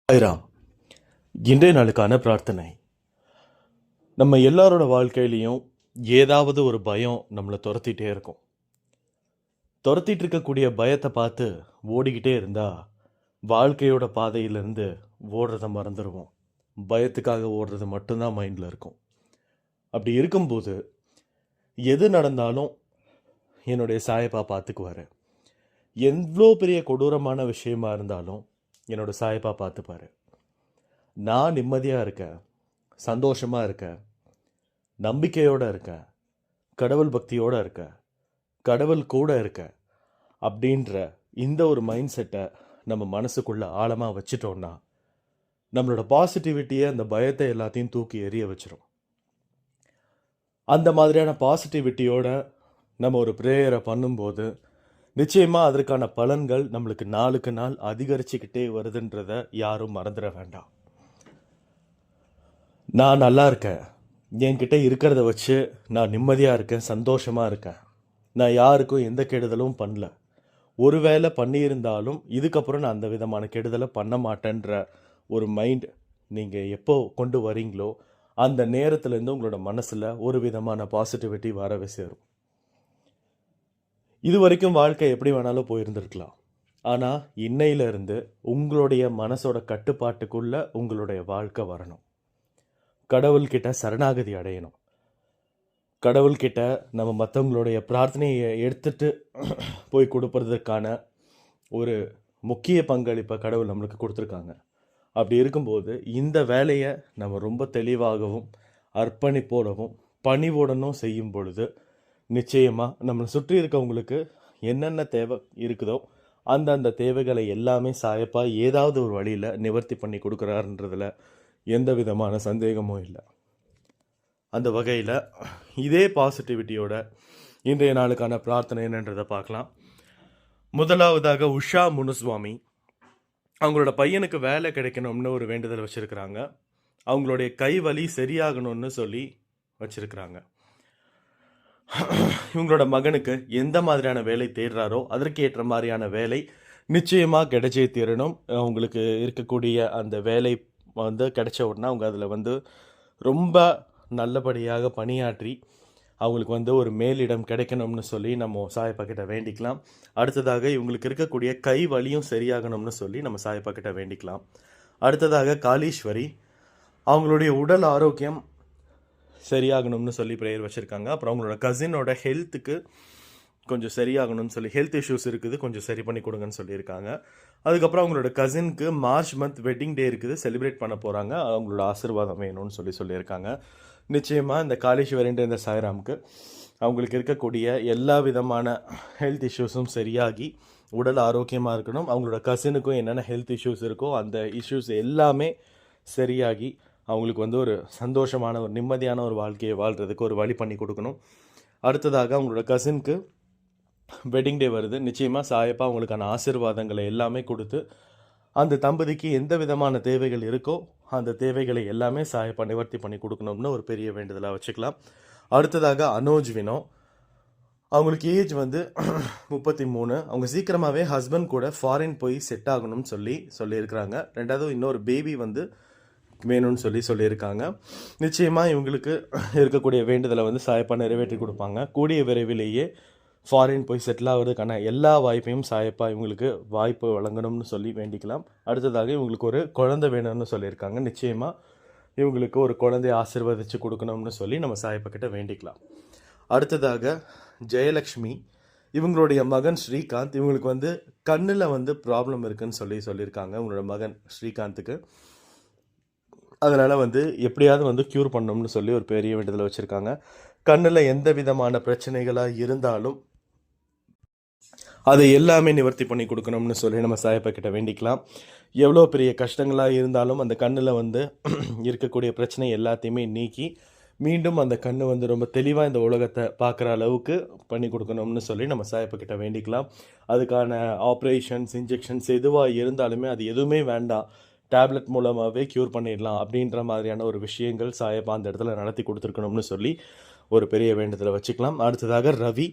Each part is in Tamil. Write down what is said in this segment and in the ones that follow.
சாய்ராம். இன்றைய நாளுக்கான பிரார்த்தனை. நம்ம எல்லாரோட வாழ்க்கையிலையும் ஏதாவது ஒரு பயம் நம்மளை துரத்திட்டே இருக்கும். துரத்திட்டு இருக்கக்கூடிய பயத்தை பார்த்து ஓடிக்கிட்டே இருந்தா வாழ்க்கையோட பாதையிலிருந்து ஓடுறத மறந்துடுவோம். பயத்துக்காக ஓடுறது மட்டும்தான் மைண்டில் இருக்கும். அப்படி இருக்கும்போது எது நடந்தாலும் என்னுடைய சாயப்பா பார்த்துக்குவாரு. எவ்வளோ பெரிய கொடூரமான விஷயமா இருந்தாலும் என்னோட சாயப்பா பார்த்துப்பாரு. நான் நிம்மதியாக இருக்கேன், சந்தோஷமாக இருக்கேன், நம்பிக்கையோடு இருக்கேன், கடவுள் பக்தியோடு இருக்கேன், கடவுள் கூட இருக்கேன் அப்படின்ற இந்த ஒரு மைண்ட் செட்டை நம்ம மனசுக்குள்ளே ஆழமாக வச்சிட்டோன்னா நம்மளோட பாசிட்டிவிட்டியை, அந்த பயத்தை எல்லாத்தையும் தூக்கி எறிய வச்சிரும். அந்த மாதிரியான பாசிட்டிவிட்டியோட நம்ம ஒரு ப்ரேயரை பண்ணும்போது நிச்சயமாக அதற்கான பலன்கள் நம்மளுக்கு நாளுக்கு நாள் அதிகரிச்சுக்கிட்டே வருதுன்றத யாரும் மறந்துட வேண்டாம். நான் நல்லா இருக்கேன், என்கிட்ட இருக்கிறத வச்சு நான் நிம்மதியாக இருக்கேன், சந்தோஷமாக இருக்கேன், நான் யாருக்கும் எந்த கெடுதலும் பண்ணல, ஒருவேளை பண்ணியிருந்தாலும் இதுக்கப்புறம் நான் அந்த விதமான கெடுதலை பண்ண மாட்டேன்ற ஒரு மைண்ட் நீங்கள் எப்போ கொண்டு வரீங்களோ அந்த நேரத்துலேருந்து உங்களோட மனசில் ஒரு விதமான பாசிட்டிவிட்டி வரவே சேரும். இது வரைக்கும் வாழ்க்கை எப்படி வேணாலும் போயிருந்துருக்கலாம். ஆனால் இன்னையிலிருந்து உங்களுடைய மனசோட கட்டுப்பாட்டுக்குள்ளே உங்களுடைய வாழ்க்கை வரணும். கடவுள்கிட்ட சரணாகதி அடையணும். கடவுள்கிட்ட நம்ம மற்றவங்களுடைய பிரார்த்தனையை எடுத்துட்டு போய் கொடுப்பதற்கான ஒரு முக்கிய பங்களிப்பை கடவுள் நம்மளுக்கு கொடுத்துருக்காங்க. அப்படி இருக்கும்போது இந்த வேலையை நம்ம ரொம்ப தெளிவாகவும் அர்ப்பணிப்போடவும் பணிவோடனும் செய்யும் பொழுது நிச்சயமாக நம்மளை சுற்றி இருக்கவங்களுக்கு என்னென்ன தேவை இருக்குதோ அந்தந்த தேவைகளை எல்லாமே சாயப்பா ஏதாவது ஒரு வழியில் நிவர்த்தி பண்ணி கொடுக்குறாருன்றதில் எந்த விதமான சந்தேகமும் இல்லை. அந்த வகையில் இதே பாசிட்டிவிட்டியோட இன்றைய நாளுக்கான பிரார்த்தனை என்னன்றதை பார்க்கலாம். முதலாவதாக உஷா முனுசுவாமி அவங்களோட பையனுக்கு வேலை கிடைக்கணும்னு ஒரு வேண்டுதல் வச்சுருக்கிறாங்க. அவங்களுடைய கை வலி சரியாகணும்னு சொல்லி வச்சுருக்கிறாங்க. இவங்களோட மகனுக்கு எந்த மாதிரியான வேலை தேடுறாரோ அதற்கு ஏற்ற மாதிரியான வேலை நிச்சயமாக கிடைச்சே தீரணும். அவங்களுக்கு இருக்கக்கூடிய அந்த வேலை கிடைச்ச உடனே அவங்க அதில் ரொம்ப நல்லபடியாக பணியாற்றி அவங்களுக்கு ஒரு மேலிடம் கிடைக்கணும்னு சொல்லி நம்ம சாயப்பா கிட்ட வேண்டிக்கலாம். அடுத்ததாக இவங்களுக்கு இருக்கக்கூடிய கை வலியும் சரியாகணும்னு சொல்லி நம்ம சாயப்பா கிட்ட வேண்டிக்கலாம். அடுத்ததாக காளீஸ்வரி அவங்களுடைய உடல் ஆரோக்கியம் சரியாகணும்னு சொல்லி ப்ரேயர் வச்சுருக்காங்க. அப்புறம் அவங்களோட கசினோட ஹெல்த்துக்கு கொஞ்சம் சரியாகணும்னு சொல்லி, ஹெல்த் இஷ்யூஸ் இருக்குது, கொஞ்சம் சரி பண்ணி கொடுங்கன்னு சொல்லியிருக்காங்க. அதுக்கப்புறம் அவங்களோட கசினுக்கு மார்ச் மந்த் வெட்டிங் டே இருக்குது, செலிப்ரேட் பண்ண போகிறாங்க, அவங்களோட ஆசீர்வாதம் வேணும்னு சொல்லியிருக்காங்க. நிச்சயமாக இந்த காளீஸ்வரின்ற இந்த சாய்ராமுக்கு அவங்களுக்கு இருக்கக்கூடிய எல்லா விதமான ஹெல்த் இஷ்யூஸும் சரியாகி உடல் ஆரோக்கியமாக இருக்கணும். அவங்களோட கசினுக்கும் என்னென்ன ஹெல்த் இஷ்யூஸ் இருக்கோ அந்த இஷ்யூஸ் எல்லாமே சரியாகி அவங்களுக்கு ஒரு சந்தோஷமான ஒரு நிம்மதியான ஒரு வாழ்க்கையை வாழ்கிறதுக்கு ஒரு வழி பண்ணி கொடுக்கணும். அடுத்ததாக அவங்களோட கசினுக்கு வெட்டிங் டே வருது. நிச்சயமாக சாயப்பா அவங்களுக்கான ஆசீர்வாதங்களை எல்லாமே கொடுத்து அந்த தம்பதிக்கு எந்த விதமான தேவைகள் இருக்கோ அந்த தேவைகளை எல்லாமே சாயப்பா நிவர்த்தி பண்ணி கொடுக்கணும்னு ஒரு பெரிய வேண்டுதலாக வச்சுக்கலாம். அடுத்ததாக அனோஜ் வினோ அவங்களுக்கு ஏஜ் 33. அவங்க சீக்கிரமாகவே ஹஸ்பண்ட் கூட ஃபாரின் போய் செட் ஆகணும்னு சொல்லியிருக்கிறாங்க. ரெண்டாவது இன்னொரு பேபி வேணும்னு சொல்லியிருக்காங்க. நிச்சயமாக இவங்களுக்கு இருக்கக்கூடிய வேண்டுதலை சாயப்பா நிறைவேற்றி கொடுப்பாங்க. கூடிய விரைவிலேயே ஃபாரின் போய் செட்டில் ஆகிறதுக்கான எல்லா வாய்ப்பையும் சாயப்பா இவங்களுக்கு வாய்ப்பு வழங்கணும்னு சொல்லி வேண்டிக்கலாம். அடுத்ததாக இவங்களுக்கு ஒரு குழந்தை வேணும்னு சொல்லியிருக்காங்க. நிச்சயமாக இவங்களுக்கு ஒரு குழந்தைய ஆசீர்வதித்து கொடுக்கணும்னு சொல்லி நம்ம சாயப்பா கிட்ட வேண்டிக்கலாம். அடுத்ததாக ஜெயலக்ஷ்மி இவங்களுடைய மகன் ஸ்ரீகாந்த் இவங்களுக்கு கண்ணில் ப்ராப்ளம் இருக்குன்னு சொல்லியிருக்காங்க. இவங்களோட மகன் ஸ்ரீகாந்துக்கு அதனால் எப்படியாவது க்யூர் பண்ணணும்னு சொல்லி ஒரு பெரிய வேண்டுதல் வச்சுருக்காங்க. கண்ணில் எந்த விதமான பிரச்சனைகளாக இருந்தாலும் அதை எல்லாமே நிவர்த்தி பண்ணி கொடுக்கணும்னு சொல்லி நம்ம சாயப்பா கிட்ட வேண்டிக்கலாம். எவ்வளோ பெரிய கஷ்டங்களாக இருந்தாலும் அந்த கண்ணில் இருக்கக்கூடிய பிரச்சனை எல்லாத்தையுமே நீக்கி மீண்டும் அந்த கண் ரொம்ப தெளிவாக இந்த உலகத்தை பார்க்குற அளவுக்கு பண்ணி கொடுக்கணும்னு சொல்லி நம்ம சாயப்பா கிட்ட வேண்டிக்கலாம். அதுக்கான ஆப்ரேஷன்ஸ், இன்ஜெக்ஷன்ஸ் எதுவாக இருந்தாலுமே அது எதுவுமே வேண்டாம், டேப்லெட் மூலமாகவே க்யூர் பண்ணிடலாம் அப்படின்ற மாதிரியான ஒரு விஷயங்கள் சாயப்பா அந்த இடத்துல நடத்தி கொடுத்துருக்கணும்னு சொல்லி ஒரு பெரிய வேண்டுதலை வச்சுக்கலாம். அடுத்ததாக ரவி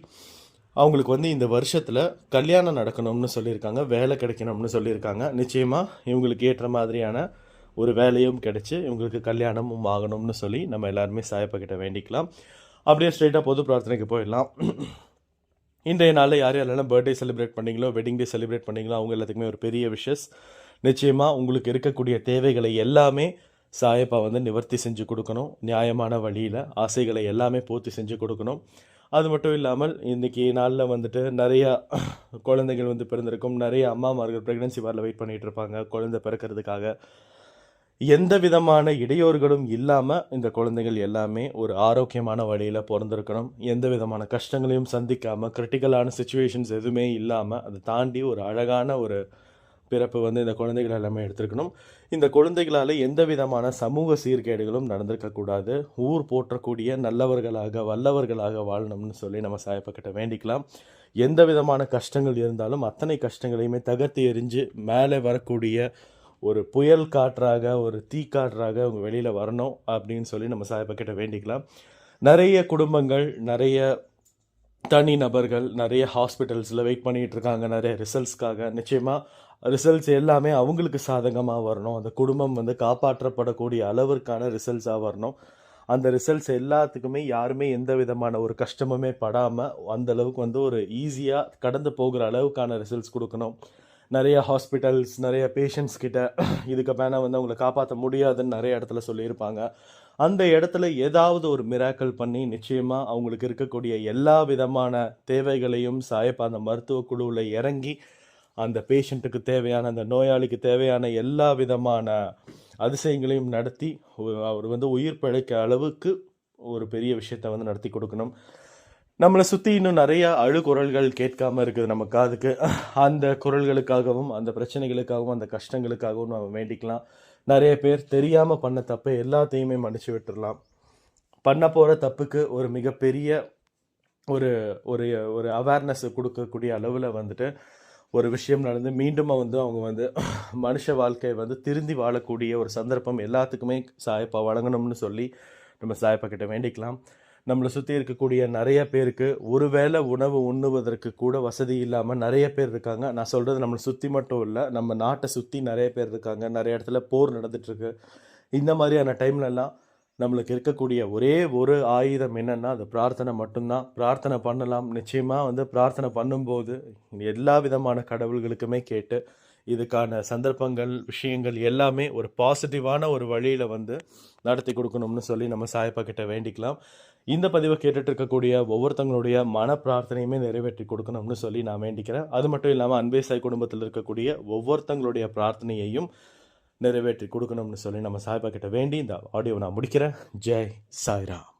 அவங்களுக்கு வந்து இந்த வருஷத்தில் கல்யாணம் நடக்கணும்னு சொல்லியிருக்காங்க, வேலை கிடைக்கணும்னு சொல்லியிருக்காங்க. நிச்சயமாக இவங்களுக்கு ஏற்ற மாதிரியான ஒரு வேலையும் கிடைச்சி இவங்களுக்கு கல்யாணமும் ஆகணும்னு சொல்லி நம்ம எல்லாருமே சாயப்பக்கிட்ட வேண்டிக்கலாம். அப்படியே ஸ்ட்ரெயிட்டாக பொது பிரார்த்தனைக்கு போயிடலாம். இன்றைய நாளில் யார் யாரெல்லாம் பர்த்டே செலிப்ரேட் பண்ணீங்களோ, வெட்டிங் டே செலிப்ரேட் பண்ணீங்களோ, அவங்க எல்லாத்துக்குமே ஒரு பெரிய விஷஸ். நிச்சயமாக உங்களுக்கு இருக்கக்கூடிய தேவைகளை எல்லாமே சாயப்பா வந்து நிவர்த்தி செஞ்சு கொடுக்கணும். நியாயமான வழியில் ஆசைகளை எல்லாமே பூர்த்தி செஞ்சு கொடுக்கணும். அது மட்டும் இல்லாமல் இன்றைக்கி நாளில் வந்துட்டு நிறையா குழந்தைகள் வந்து பிறந்திருக்கும். நிறைய அம்மாமார்கள் ப்ரெக்னென்சி வாரில் வெயிட் பண்ணிகிட்டு இருப்பாங்க குழந்தை பிறக்கிறதுக்காக. எந்த விதமான இடையூறுகளும் இல்லாமல் இந்த குழந்தைகள் எல்லாமே ஒரு ஆரோக்கியமான வழியில் பிறந்திருக்கணும். எந்த விதமான கஷ்டங்களையும் சந்திக்காமல், கிரிட்டிக்கலான சுச்சுவேஷன்ஸ் எதுவுமே இல்லாமல், அதை தாண்டி ஒரு அழகான ஒரு பிறப்பு வந்து இந்த குழந்தைகள் எல்லாமே எடுத்திருக்கணும். இந்த குழந்தைகளால் எந்த விதமான சமூக சீர்கேடுகளும் நடந்திருக்கக்கூடாது. ஊர் போற்றக்கூடிய நல்லவர்களாக வல்லவர்களாக வாழணும்னு சொல்லி நம்ம சாயப்பக்கிட்ட வேண்டிக்கலாம். எந்த விதமான கஷ்டங்கள் இருந்தாலும் அத்தனை கஷ்டங்களையுமே தகர்த்து எறிஞ்சு மேலே வரக்கூடிய ஒரு புயல் காற்றாக, ஒரு தீக்காற்றாக அவங்க வெளியில் வரணும் அப்படின்னு சொல்லி நம்ம சாயப்பக்கிட்ட வேண்டிக்கலாம். நிறைய குடும்பங்கள், நிறைய தனி நபர்கள் நிறைய ஹாஸ்பிட்டல்ஸில் வெயிட் பண்ணிகிட்டு இருக்காங்க நிறைய ரிசல்ட்ஸ்க்காக. நிச்சயமாக ரிசல்ட்ஸ் எல்லாமே அவங்களுக்கு சாதகமாக வரணும். அந்த குடும்பம் வந்து காப்பாற்றப்படக்கூடிய அளவிற்கான ரிசல்ட்ஸாக வரணும். அந்த ரிசல்ட்ஸ் எல்லாத்துக்குமே யாருமே எந்த விதமான ஒரு கஷ்டமுமே படாமல் அந்தளவுக்கு வந்து ஒரு ஈஸியாக கடந்து போகிற அளவுக்கான ரிசல்ட்ஸ் கொடுக்கணும். நிறைய ஹாஸ்பிட்டல்ஸ், நிறைய பேஷண்ட்ஸ் கிட்ட இதுக்கு மேலே வந்து அவங்களை காப்பாற்ற முடியாதுன்னு நிறைய இடத்துல சொல்லியிருப்பாங்க. அந்த இடத்துல ஏதாவது ஒரு மிராக்கல் பண்ணி நிச்சயமாக அவங்களுக்கு இருக்கக்கூடிய எல்லா விதமான தேவைகளையும் சாயப்பா அந்த மருத்துவ குழுவில் இறங்கி அந்த பேஷண்ட்டுக்கு தேவையான, அந்த நோயாளிக்கு தேவையான எல்லா விதமான அதிசயங்களையும் நடத்தி அவர் வந்து உயிர் பிழைக்க அளவுக்கு ஒரு பெரிய விஷயத்தை வந்து நடத்தி கொடுக்கணும். நம்மளை சுற்றி இன்னும் நிறையா அழுகுரல்கள் கேட்காமல் இருக்குது நம்ம காதுக்கு. அந்த குரல்களுக்காகவும், அந்த பிரச்சனைகளுக்காகவும், அந்த கஷ்டங்களுக்காகவும் நம்ம வேண்டிக்கலாம். நிறைய பேர் தெரியாமல் பண்ண தப்பை எல்லாத்தையுமே மன்னிச்சு விட்டுடலாம். பண்ண போகிற தப்புக்கு ஒரு மிகப்பெரிய ஒரு ஒரு ஒரு அவேர்னஸ் கொடுக்கக்கூடிய அளவில் வந்துட்டு ஒரு விஷயம் நடந்து மீண்டும் வந்து அவங்க வந்து மனுஷ வாழ்க்கையை வந்து திருந்தி வாழக்கூடிய ஒரு சந்தர்ப்பம் எல்லாத்துக்குமே சாயப்பா வழங்கணும்னு சொல்லி நம்ம சாயப்பா கிட்ட வேண்டிக்கலாம். நம்மளை சுற்றி இருக்கக்கூடிய நிறைய பேருக்கு ஒருவேளை உணவு உண்ணுவதற்கு கூட வசதி இல்லாமல் நிறைய பேர் இருக்காங்க. நான் சொல்கிறது நம்மளை சுற்றி மட்டும் இல்லை, நம்ம நாட்டை சுற்றி நிறைய பேர் இருக்காங்க. நிறைய இடத்துல போர் நடந்துகிட்ருக்கு. இந்த மாதிரியான டைம்லலாம் நம்மளுக்கு இருக்கக்கூடிய ஒரே ஒரு ஆயுதம் என்னென்னா அது பிரார்த்தனை மட்டும்தான். பிரார்த்தனை பண்ணலாம். நிச்சயமாக வந்து பிரார்த்தனை பண்ணும்போது எல்லா விதமான கடவுள்களுக்குமே கேட்டு இதுக்கான சந்தர்ப்பங்கள், விஷயங்கள் எல்லாமே ஒரு பாசிட்டிவான ஒரு வழியில் வந்து நடத்தி கொடுக்கணும்னு சொல்லி நம்ம சாயப்பா கிட்ட வேண்டிக்கலாம். இந்த பதிவை கேட்டுட்டு இருக்கக்கூடிய ஒவ்வொருத்தங்களுடைய மன பிரார்த்தனையுமே நிறைவேற்றி கொடுக்கணும்னு சொல்லி நான் வேண்டிக்கிறேன். அது மட்டும் இல்லாமல் அன்பே சாய் குடும்பத்தில் இருக்கக்கூடிய ஒவ்வொருத்தங்களுடைய பிரார்த்தனையையும் நிறைவேற்றி கொடுக்கணும்னு சொல்லி நம்ம சாயப்பா கிட்ட வேண்டி இந்த ஆடியோவை நான் முடிக்கிறேன். ஜெய் சாய்ராம்.